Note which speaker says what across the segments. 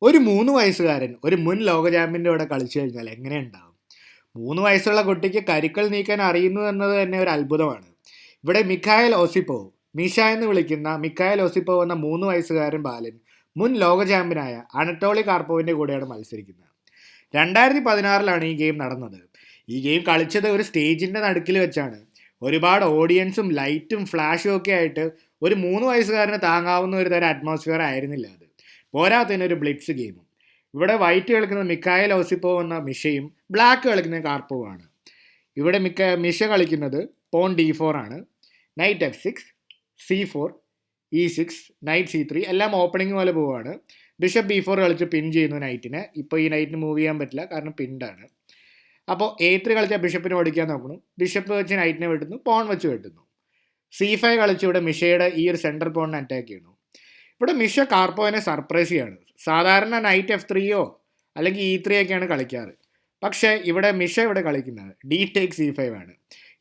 Speaker 1: ഒരു 3 വയസ്സുകാരൻ ഒരു മുൻ ലോക ചാമ്പ്യൻ്റെ കൂടെ കളിച്ചു കഴിഞ്ഞാൽ എങ്ങനെയുണ്ടാവും? 3 വയസ്സുള്ള കുട്ടിക്ക് കരുക്കൾ നീക്കാൻ അറിയുന്നു എന്നത് തന്നെ ഒരു അത്ഭുതമാണ്. ഇവിടെ മിഖായൽ ഓസിപ്പോവ്, മിഷ എന്ന് വിളിക്കുന്ന മിഖായൽ ഓസിപ്പോവ് എന്ന 3 വയസ്സുകാരൻ ബാലൻ മുൻ ലോക ചാമ്പ്യനായ അനറ്റോളി കാർപ്പോവിൻ്റെ കൂടെയാണ് മത്സരിക്കുന്നത്. 2016 ഈ ഗെയിം നടന്നത്. ഈ ഗെയിം കളിച്ചത് ഒരു സ്റ്റേജിൻ്റെ നടുക്കിൽ വെച്ചാണ്. ഒരുപാട് ഓഡിയൻസും ലൈറ്റും ഫ്ലാഷും ഒക്കെ ആയിട്ട് ഒരു 3 വയസ്സുകാരന് താങ്ങാവുന്ന ഒരു തരം അറ്റ്മോസ്ഫിയർ ആയിരുന്നില്ല അത്. പോരാത്തതിന് ഒരു ബ്ലിറ്റ്സ് ഗെയിമും. ഇവിടെ വൈറ്റ് കളിക്കുന്നത് മിഖായൽ ഓസിപ്പോവ് എന്ന മിഷയും ബ്ലാക്ക് കളിക്കുന്നത് കാർപ്പോവാണ്. ഇവിടെ മിഷ കളിക്കുന്നത് പോൺ D4 ആണ്. Night F6, C4, E6, night C3 എല്ലാം ഓപ്പണിംഗ് പോലെ പോവാണ്. ബിഷപ്പ് B4 കളിച്ച് പിൻ ചെയ്യുന്നു നൈറ്റിനെ. ഇപ്പോൾ ഈ നൈറ്റിന് മൂവ് ചെയ്യാൻ പറ്റില്ല, കാരണം പിൻഡാണ്. അപ്പോൾ A3 കളിച്ചാൽ ബിഷപ്പിനെ ഓടിക്കാൻ നോക്കണം. ബിഷപ്പ് വെച്ച് നൈറ്റിനെ വെട്ടുന്നു, പോൺ വെച്ച് വെട്ടുന്നു. C5 കളിച്ച് ഇവിടെ മിഷയുടെ ഈ ഒരു സെൻട്രൽ പോണിനെ അറ്റാക്ക് ചെയ്യുന്നു. ഇവിടെ മിഷ കാർപ്പോവിനെ സർപ്രൈസ് ചെയ്യാണ്. സാധാരണ നൈറ്റ് F3 അല്ലെങ്കിൽ E3 ഒക്കെയാണ് കളിക്കാറ്. പക്ഷേ ഇവിടെ മിഷ ഇവിടെ കളിക്കുന്നത് D ടേക്ക് C5 ആണ്.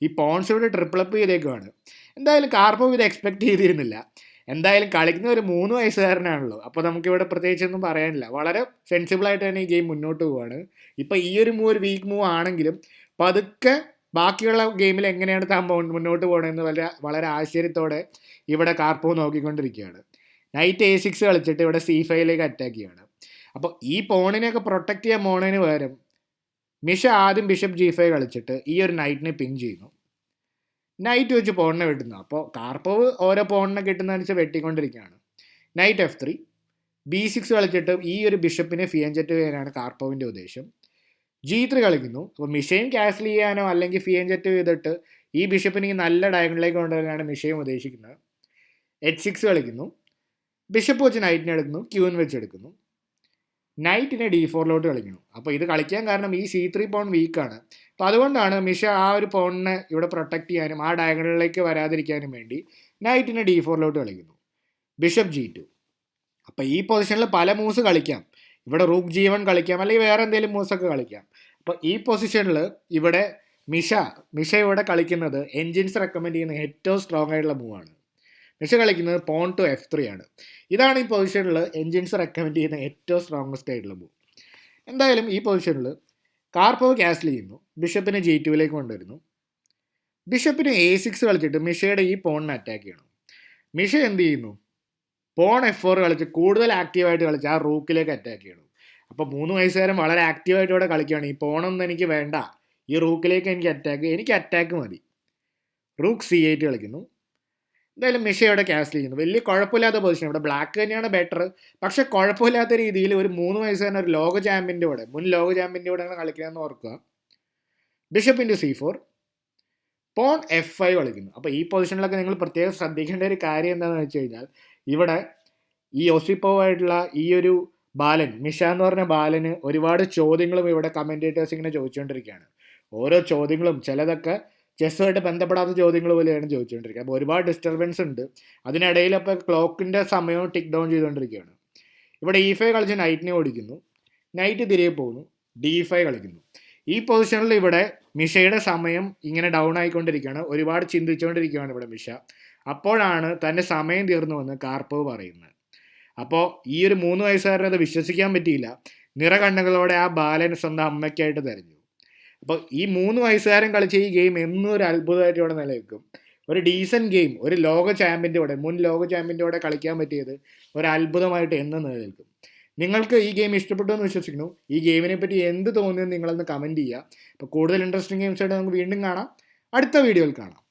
Speaker 1: ഈ പോൺസ് ഇവിടെ ട്രിപ്പിൾ അപ്പ് ചെയ്തേക്കുവാണ്. എന്തായാലും കാർപ്പോവ് ഇത് എക്സ്പെക്ട് ചെയ്തിരുന്നില്ല. എന്തായാലും കളിക്കുന്ന ഒരു 3 വയസ്സുകാരനാണല്ലോ, അപ്പോൾ നമുക്കിവിടെ പ്രത്യേകിച്ചൊന്നും പറയാനില്ല. വളരെ സെൻസിബിളായിട്ട് തന്നെ ഈ ഗെയിം മുന്നോട്ട് പോവുകയാണ്. ഇപ്പോൾ ഈ ഒരു മൂവ് ഒരു വീക്ക് മൂവ് ആണെങ്കിലും പതുക്കെ ബാക്കിയുള്ള ഗെയിമിൽ എങ്ങനെയാണ് താൻ മുന്നോട്ട് പോകണമെന്ന് വളരെ ആശ്ചര്യത്തോടെ ഇവിടെ കാർപ്പോവ് നോക്കിക്കൊണ്ടിരിക്കുകയാണ്. നൈറ്റ് A6 കളിച്ചിട്ട് ഇവിടെ C5 അറ്റാക്ക് ചെയ്യുകയാണ്. അപ്പോൾ ഈ പോണിനെയൊക്കെ പ്രൊട്ടക്റ്റ് ചെയ്യാൻ പോണതിന് പകരം മിഷ ആദ്യം ബിഷപ്പ് G5 കളിച്ചിട്ട് ഈ ഒരു നൈറ്റിനെ പിൻ ചെയ്യുന്നു. നൈറ്റ് വെച്ച് പോണിനെ വെട്ടുന്നു. അപ്പോൾ കാർപ്പോവ് ഓരോ പോണിനെ കിട്ടുന്നതനുസരിച്ച് വെട്ടിക്കൊണ്ടിരിക്കുകയാണ്. നൈറ്റ് F3, B6 കളിച്ചിട്ട് ഈ ഒരു ബിഷപ്പിനെ ഫിയൻജെറ്റ് ചെയ്യാനാണ് കാർപ്പോവിൻ്റെ ഉദ്ദേശം. G3 കളിക്കുന്നു. അപ്പോൾ മിഷയും ക്യാൻസൽ ചെയ്യാനോ അല്ലെങ്കിൽ ഫിയൻജെറ്റ് ചെയ്തിട്ട് ഈ ബിഷപ്പിനെ നല്ല ഡയഗണലിലേക്ക് കൊണ്ടുവരാനാണ് മിഷയും ഉദ്ദേശിക്കുന്നത്. H6 കളിക്കുന്നു. ബിഷപ്പ് വെച്ച് നൈറ്റിനെ എടുക്കുന്നു, ക്യൂൻ വെച്ച് എടുക്കുന്നു. നൈറ്റിനെ D4 കളിക്കുന്നു. അപ്പോൾ ഇത് കളിക്കാൻ കാരണം ഈ C3 പോൺ വീക്കാണ്. അപ്പോൾ അതുകൊണ്ടാണ് മിഷ ആ ഒരു പോണിനെ ഇവിടെ പ്രൊട്ടക്റ്റ് ചെയ്യാനും ആ ഡയഗണലിലേക്ക് വരാതിരിക്കാനും വേണ്ടി നൈറ്റിനെ D4 കളിക്കുന്നു. Bishop G2. അപ്പോൾ ഈ പൊസിഷനിൽ പല മൂവ്സ് കളിക്കാം. ഇവിടെ റൂക്ക് G1 കളിക്കാം, അല്ലെങ്കിൽ വേറെ എന്തെങ്കിലും മൂവ്സൊക്കെ കളിക്കാം. അപ്പോൾ ഈ പൊസിഷനിൽ ഇവിടെ മിഷ ഇവിടെ കളിക്കുന്നത് എൻജിൻസ് റെക്കമെൻഡ് ചെയ്യുന്ന ഏറ്റവും സ്ട്രോങ് ആയിട്ടുള്ള മൂവാണ്. മിഷ കളിക്കുന്നത് പോൺ ടു F3 ആണ്. ഇതാണ് ഈ പൊസിഷനിൽ എൻജിൻസ് റെക്കമെൻഡ് ചെയ്യുന്ന ഏറ്റവും സ്ട്രോങ്ങസ്റ്റ് ആയിട്ടുള്ള മൂവ്. എന്തായാലും ഈ പൊസിഷനിൽ കാർപ്പോവ് ക്യാൻസൽ ചെയ്യുന്നു, ബിഷപ്പിനെ G2 കൊണ്ടുവരുന്നു. ബിഷപ്പിന് A6 കളിച്ചിട്ട് മിഷയുടെ ഈ പോണിനെ അറ്റാക്ക് ചെയ്യണം. മിഷ എന്ത് ചെയ്യുന്നു? പോൺ F4 കളിച്ച് കൂടുതൽ ആക്റ്റീവായിട്ട് കളിച്ച് ആ റൂക്കിലേക്ക് അറ്റാക്ക് ചെയ്യണം. അപ്പോൾ 3 വയസ്സുകാരൻ വളരെ ആക്റ്റീവായിട്ട് ഇവിടെ കളിക്കുകയാണ്. ഈ പോണൊന്നും എനിക്ക് വേണ്ട, ഈ റൂക്കിലേക്ക് എനിക്ക് അറ്റാക്ക് മതി. റൂക്ക് C8 കളിക്കുന്നു. എന്തായാലും മിഷയുടെ ക്യാൻസൽ ചെയ്യുന്നു. വലിയ കുഴപ്പമില്ലാത്ത പൊസിഷൻ. ഇവിടെ ബ്ലാക്ക് തന്നെയാണ് ബെറ്റർ. പക്ഷെ കുഴപ്പമില്ലാത്ത രീതിയിൽ ഒരു 3 വയസ്സുകാരൻ ഒരു ലോക ചാമ്പ്യൻ്റെ കൂടെ മുൻ ലോക ചാമ്പ്യൻ്റെ കൂടെയാണ് കളിക്കുകയെന്ന് ഓർക്കുക. Bishop into C4, porn F5 കളിക്കുന്നു. അപ്പോൾ ഈ പൊസിഷനിലൊക്കെ നിങ്ങൾ പ്രത്യേകം ശ്രദ്ധിക്കേണ്ട ഒരു കാര്യം എന്താണെന്ന് വെച്ച് കഴിഞ്ഞാൽ, ഇവിടെ ഈ ഓസിപ്പോവായിട്ടുള്ള ഈ ഒരു ബാലൻ, മിഷ എന്ന് പറഞ്ഞ ബാലന് ഒരുപാട് ചോദ്യങ്ങളും ഇവിടെ കമൻറ്റേറ്റേഴ്സ് ഇങ്ങനെ ചോദിച്ചുകൊണ്ടിരിക്കുകയാണ്. ഓരോ ചോദ്യങ്ങളും ചിലതൊക്കെ ചെസ്സുമായിട്ട് ബന്ധപ്പെടാത്ത ചോദ്യങ്ങൾ പോലെയാണ് ചോദിച്ചുകൊണ്ടിരിക്കുക. അപ്പോൾ ഒരുപാട് ഡിസ്റ്റർബൻസ് ഉണ്ട്. അതിനിടയിൽ അപ്പോൾ ക്ലോക്കിൻ്റെ സമയവും ടിക്ക് ഡൗൺ ചെയ്തുകൊണ്ടിരിക്കുകയാണ്. ഇവിടെ E5 കളിച്ച് നൈറ്റിനെ ഓടിക്കുന്നു. നൈറ്റ് തിരികെ പോകുന്നു. D5 കളിക്കുന്നു. ഈ പൊസിഷനിൽ ഇവിടെ മിഷയുടെ സമയം ഇങ്ങനെ ഡൗൺ ആയിക്കൊണ്ടിരിക്കുകയാണ്. ഒരുപാട് ചിന്തിച്ചുകൊണ്ടിരിക്കുകയാണ് ഇവിടെ മിഷ. അപ്പോഴാണ് തൻ്റെ സമയം തീർന്നുവെന്ന് കാർപ്പോവ് പറയുന്നത്. അപ്പോൾ ഈ ഒരു 3 വയസ്സുകാരനെ അത് വിശ്വസിക്കാൻ പറ്റിയില്ല. നിറകണ്ണുകളോടെ ആ ബാലൻ സ്വന്തം അമ്മയ്ക്കായിട്ട് തെരഞ്ഞു. അപ്പോൾ ഈ 3 വയസ്സുകാരൻ കളിച്ച ഈ ഗെയിം എന്നും ഒരു അത്ഭുതമായിട്ട് ഇവിടെ നിലനിൽക്കും. ഒരു ഡീസൻറ്റ് ഗെയിം ഒരു ലോക ചാമ്പ്യൻ്റെ കൂടെ മുൻ ലോക ചാമ്പ്യൻ്റെ കൂടെ കളിക്കാൻ പറ്റിയത് ഒരു അത്ഭുതമായിട്ട് എന്നും നിലനിൽക്കും. നിങ്ങൾക്ക് ഈ ഗെയിം ഇഷ്ടപ്പെട്ടു എന്ന് വിശ്വസിക്കുന്നു. ഈ ഗെയിമിനെ പറ്റി എന്ത് തോന്നിയെന്ന് നിങ്ങളൊന്ന് കമൻറ്റ് ചെയ്യുക. അപ്പോൾ കൂടുതൽ ഇൻട്രസ്റ്റിംഗ് ഗെയിംസായിട്ട് നമുക്ക് വീണ്ടും കാണാം. അടുത്ത വീഡിയോയിൽ കാണാം.